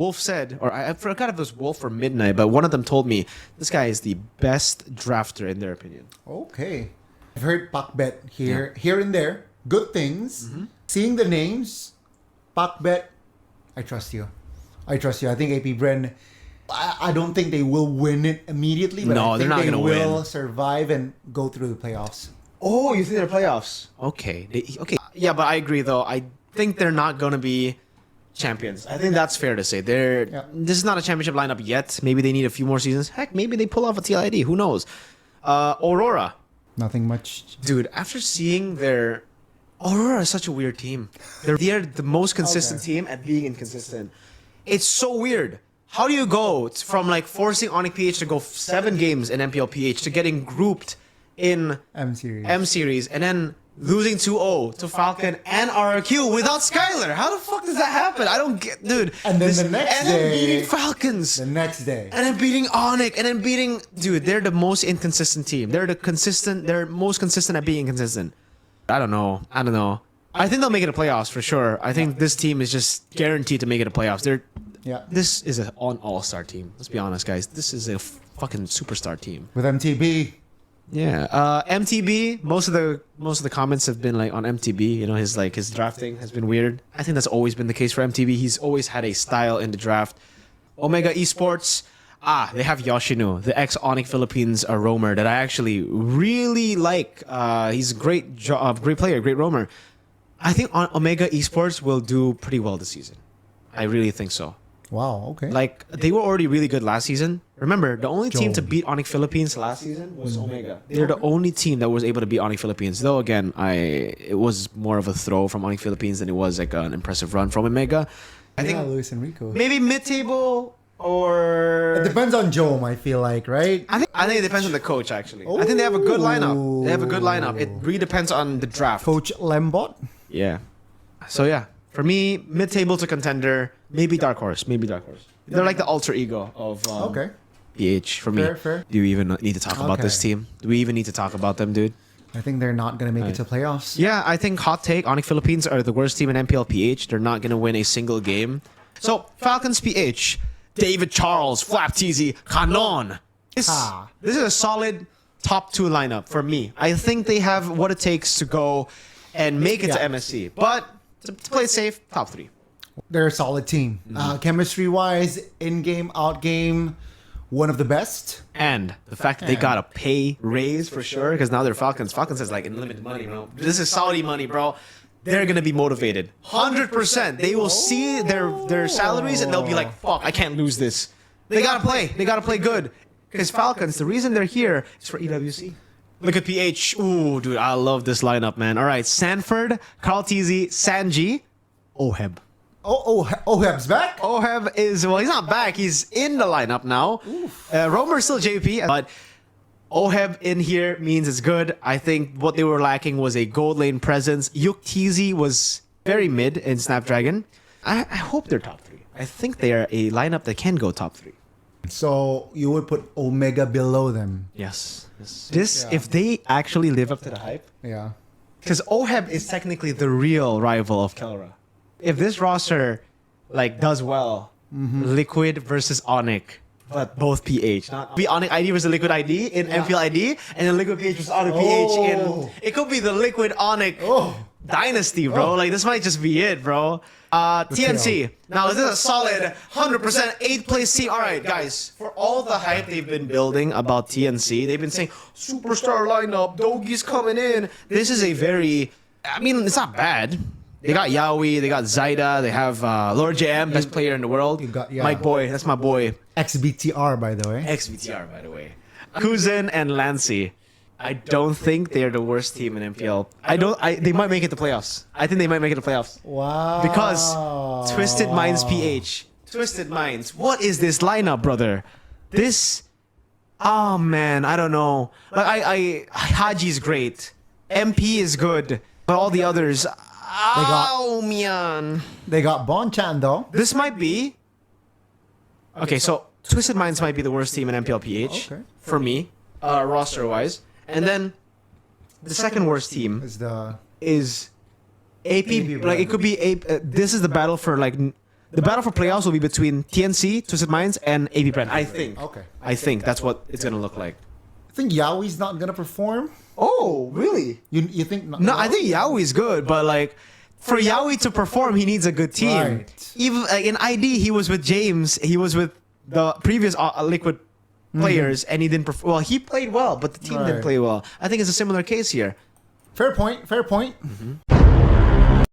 Wolf said, or I forgot if it was Wolf or Midnight, but one of them told me this guy is the best drafter in their opinion. Okay. I've heard Pakbet here and there. Good things. Seeing the names, Pakbet, I trust you. I trust you. I think AP Bren, I don't think they will win it immediately, but No, I they're think not they gonna will win. survive and go through the playoffs. Oh, you think they're playoffs? Okay. Okay. Yeah, but I agree though. I think they're not going to be champions. I think that's fair to say. This is not a championship lineup yet. Maybe they need a few more seasons. Heck, maybe they pull off a TLID. Who knows? Aurora. Nothing much. Dude, after seeing their... Aurora is such a weird team. They're the most consistent team at being inconsistent. It's so weird. How do you go from like forcing Onyx PH to go 7 games in MPL PH to getting grouped in M Series and then losing 2-0 to Falcon and RRQ without Skylar? How the fuck does that happen? I don't get, dude. And then the next day, then beating Falcons. The next day. And then beating Onyx and then beating, dude, they're the most inconsistent team. They're most consistent at being inconsistent. I don't know. I think they'll make it to playoffs for sure. I think this team is just guaranteed to make it to playoffs. This is an all-star team. Let's be honest, guys. This is a fucking superstar team. With MTB. Yeah. MTB, most of the comments have been like on MTB, you know, his drafting has been weird. I think that's always been the case for MTB. He's always had a style in the draft. Omega Esports, they have Yoshino, the ex-Onyx Philippines roamer that I actually really like. He's a great player, great roamer. I think Omega Esports will do pretty well this season. I really think so. Wow, okay. Like, they were already really good last season. Remember, the only team to beat Onyx Philippines last season was Omega. They're the only team that was able to beat Onyx Philippines. Though, again, it was more of a throw from Onyx Philippines than it was like an impressive run from Omega. I think Luis Enrico. maybe mid-table or... It depends on Jome, I feel like, right? I think it depends on the coach, actually. I think they have a good lineup. It really depends on the draft. Coach Lembot? Yeah. So, yeah. For me, mid-table to contender, maybe Dark Horse. They're like the alter ego of PH for me. Fair. Do you even need to talk about this team? Do we even need to talk about them, dude? I think they're not going to make it to playoffs. Yeah, I think hot take, Onyx Philippines are the worst team in MPL PH. They're not going to win a single game. So, Falcons PH, David Charles, Flap TZ, Canon. This is a solid top 2 lineup for me. I think they have what it takes to go and make it to MSC. But to play it safe, top 3. They're a solid team. Chemistry-wise, in-game, out-game, one of the best. And the fact that they got a pay raise for sure, because now they're Falcons. Falcons has like unlimited money, bro. This is Saudi money, bro. They're going to be motivated. 100%. They will see their salaries and they'll be like, fuck, I can't lose this. They got to play. They got to play good. Because Falcons, the reason they're here is for EWC. Look at PH. Ooh, dude, I love this lineup, man. All right, Sanford, Carl TZ, Sanji, Oheb. Oheb's back? Oheb is, well, he's not back. He's in the lineup now. Romer's still JP, but Oheb in here means it's good. I think what they were lacking was a gold lane presence. Yuk TZ was very mid in Snapdragon. I hope they're top 3. I think they are a lineup that can go top 3. So you would put Omega below them. Yes. If they actually live up to the hype. Yeah. Because Oheb is technically the real rival of Kelra. If this roster does well, Liquid versus Onyx, but both PH, not be Onyx ID versus Liquid ID in MPL ID, and then Liquid PH versus Onyx PH in. It could be the Liquid Onyx dynasty, bro. Like, this might just be it, bro. TNC. Now, this is a solid 100% 8th place team. All right, guys. For all the hype they've been building about TNC, they've been saying, superstar lineup, Dogi's coming in. This is a very... I mean, it's not bad. They got Yaoi, they got Zaida, they have Lord JM, best player in the world. Mike Boy, that's my boy. XBTR, by the way. Kuzin and Lancy. I don't think they're the worst team in MPL. They might make it to playoffs. I think they might make it to playoffs. Wow. Because Twisted Minds PH. Twisted Minds. What is this lineup, brother? This... Oh, man. I don't know. Like, Haji's great. MP is good. But all the others... man. They got Bonchan, though. This might be... Okay, so Twisted Minds might be the worst team in MPL PH. Okay. For me. Roster-wise. And then the second worst team is AP. Like, it could be AP. This is the battle for like the battle for playoffs will be between TNC, Twisted Minds, and AP Bren. I think. Okay. I think that's what it's gonna look like. I think Yowie's not gonna perform. Oh, really? You think? No, I think Yowie's good, but like for Yowie to perform, he needs a good team. Right. Even like, in ID, he was with James. He was with the previous Liquid players, and he didn't perform. Well, he played well, but the team didn't Right. play well. I think it's a similar case here. Fair point. Fair point.